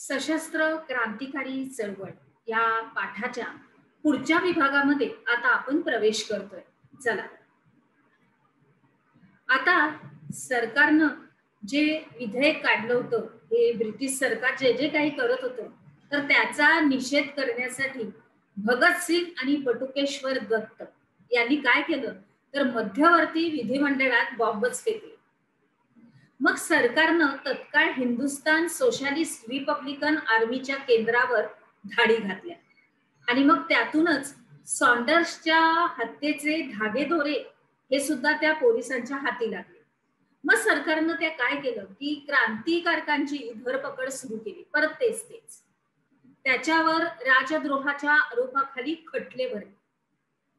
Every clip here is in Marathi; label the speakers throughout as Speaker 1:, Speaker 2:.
Speaker 1: सशस्त्र क्रांतिकारी चळवळ या पाठाच्या पुढच्या विभागामध्ये आता आपण प्रवेश करतोय. चला, आता सरकारनं जे विधेयक काढलं होतं, हे ब्रिटिश सरकार जे जे काही करत होतं, तर त्याचा निषेध करण्यासाठी भगतसिंग आणि बटुकेश्वर दत्त यांनी काय केलं, तर मध्यवर्ती विधिमंडळात बॉम्बच फेकले. मग सरकारनं तत्काळ हिंदुस्थान सोशलिस्ट रिपब्लिकन आर्मीच्या केंद्रावर धाडी घातल्या आणि मग त्यातूनच सॉन्डर्सच्या हत्येचे धागेदोरे हे सुद्धा त्या पोलिसांच्या हाती लागले. मग सरकारनं त्या काय केलं की क्रांतिकारकांची धरपकड सुरू केली. परत तेच तेच त्याच्यावर राजद्रोहाच्या आरोपाखाली खटले भरले.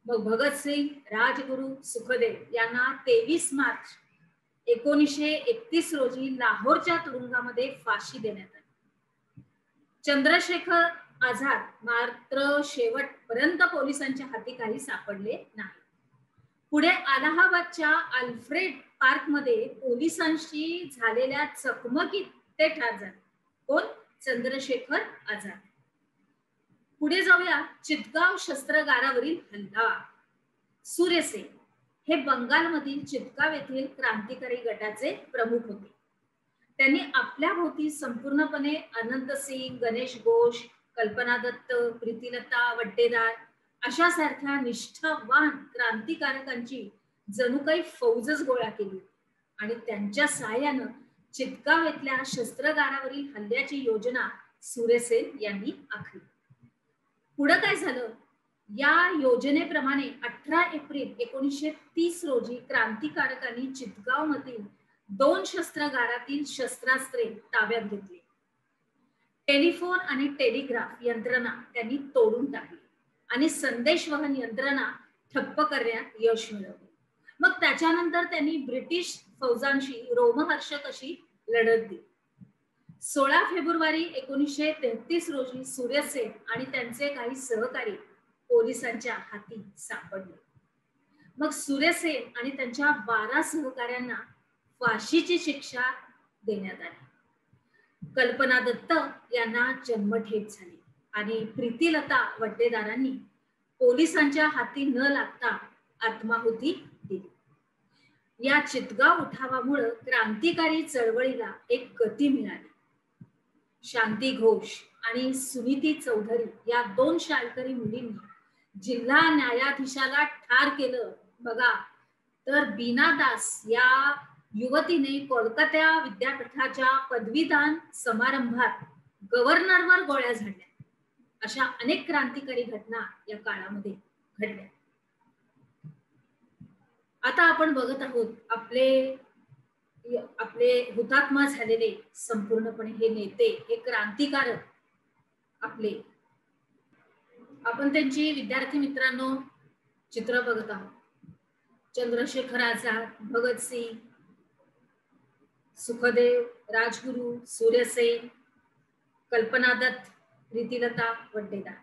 Speaker 1: मग भगतसिंग, राजगुरू, सुखदेव यांना 23 मार्च 1931 रोजी लाहोरच्या तुरुंगामध्ये फाशी देण्यात आली. चंद्रशेखर आझाद मात्र शेवटपर्यंत पोलिसांच्या हाती काही सापडले नाही. पुढे अलाहाबादच्या अल्फ्रेड पार्क मध्ये पोलिसांशी झालेल्या चकमकीत ते ठार झाले. कोण? चंद्रशेखर आझाद. पुढे जाऊया. चितगाव शस्त्रागारावरील हल्ला. सूर्यसेन हे बंगालमधील चितगाव येथील क्रांतिकारी गटाचे प्रमुख होते. त्यांनी आपल्या भोवती संपूर्णपणे अनंत सिंग, गणेश घोष, कल्पना दत्त, प्रीतिलता वड्डेदार अशा सारख्या निष्ठावान क्रांतिकारकांची जणू काही फौजच गोळा केली आणि त्यांच्या सहाय्यानं चितगाव येथल्या शस्त्रागारावरील हल्ल्याची योजना सूर्यसेन यांनी आखली. पुढे काय झालं? या योजनेप्रमाणे 18 एप्रिल 1930 रोजी क्रांतिकारकांनी चितगाव मधील 2 शस्त्रागारातील शस्त्रास्त्रे ताब्यात घेतली. टेलिफोन आणि टेलिग्राफ यंत्रणा त्यांनी तोडून टाकली आणि संदेशवहन यंत्रणा ठप्प करण्यात यश मिळवले. मग त्याच्यानंतर त्यांनी ब्रिटिश फौजांशी रोमहर्षक अशी लढत दिली. 16 फेब्रुवारी 1933 रोजी सूर्यसेन आणि त्यांचे काही सहकारी पोलिसांच्या हाती सापडले. मग सूर्यसेन आणि त्यांच्या 12 सहकाऱ्यांना फाशीची शिक्षा देण्यात आली. कल्पना दत्त यांना जन्मठेप झाली आणि प्रीतिलता वड्डेदारांनी पोलिसांच्या हाती न लागता आत्माहुती दिली. या चितगाव उठावामुळे क्रांतिकारी चळवळीला एक गती मिळाली. शांती घोष आणि सुनीती चौधरी या 2 शाळकरी मुलींनी जिल्हा न्यायाधीशाला ठार केलं. बघा, तर बीना दास या युवतीने कोलकाता विद्यापीठाच्या पदवीदान समारंभात गव्हर्नरवर गोळ्या झाडल्या. अशा अनेक क्रांतिकारी घटना या काळामध्ये घडल्या. आता आपण बघत आहोत आपले हुतात्मा झालेले संपूर्णपणे हे नेते, हे क्रांतिकारक आपले, आपण त्यांची विद्यार्थी मित्रांनो चित्र बघत आहोत. चंद्रशेखर आझाद, भगतसिंग, सुखदेव, राजगुरू, सूर्यसेन, कल्पना दत्त, प्रीतिलता वड्डेदार.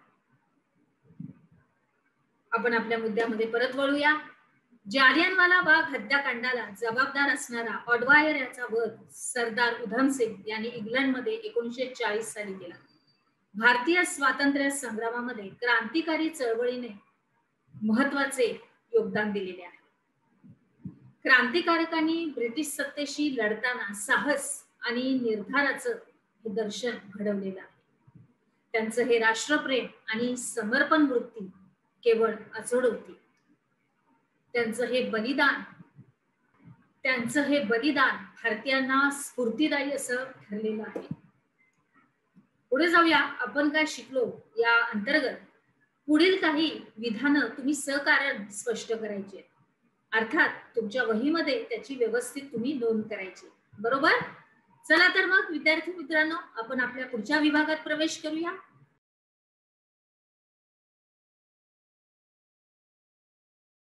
Speaker 1: आपण आपल्या मुद्द्यामध्ये परत वळूया. जालियनवाला बाग हत्याकांडाला जबाबदार असणारा ऑडवायर याचा वध सरदार उधम सिंग यांनी इंग्लंडमध्ये 1940 साली केला. भारतीय स्वातंत्र्य संग्रामामध्ये क्रांतिकारी चळवळीने महत्वाचे योगदान दिलेले आहे. क्रांतिकारकांनी ब्रिटिश सत्तेशी लढताना साहस आणि निर्धाराचं हे दर्शन घडवलेलं आहे. त्यांचं हे राष्ट्रप्रेम आणि समर्पण वृत्ती केवळ अचोड होती. त्यांचं हे बलिदान भारतीयांना स्फूर्तिदायी असं ठरलेलं आहे. पुढे जाऊया. आपण काय शिकलो या अंतर्गत पुढील काही विधानं तुम्ही सहकारण स्पष्ट करायची. अर्थात तुमच्या वहीमध्ये त्याची व्यवस्थित तुम्ही नोंद करायची. बरोबर? चला तर मग विद्यार्थी मित्रांनो, आपण आपल्या पुढच्या विभागात प्रवेश करूया.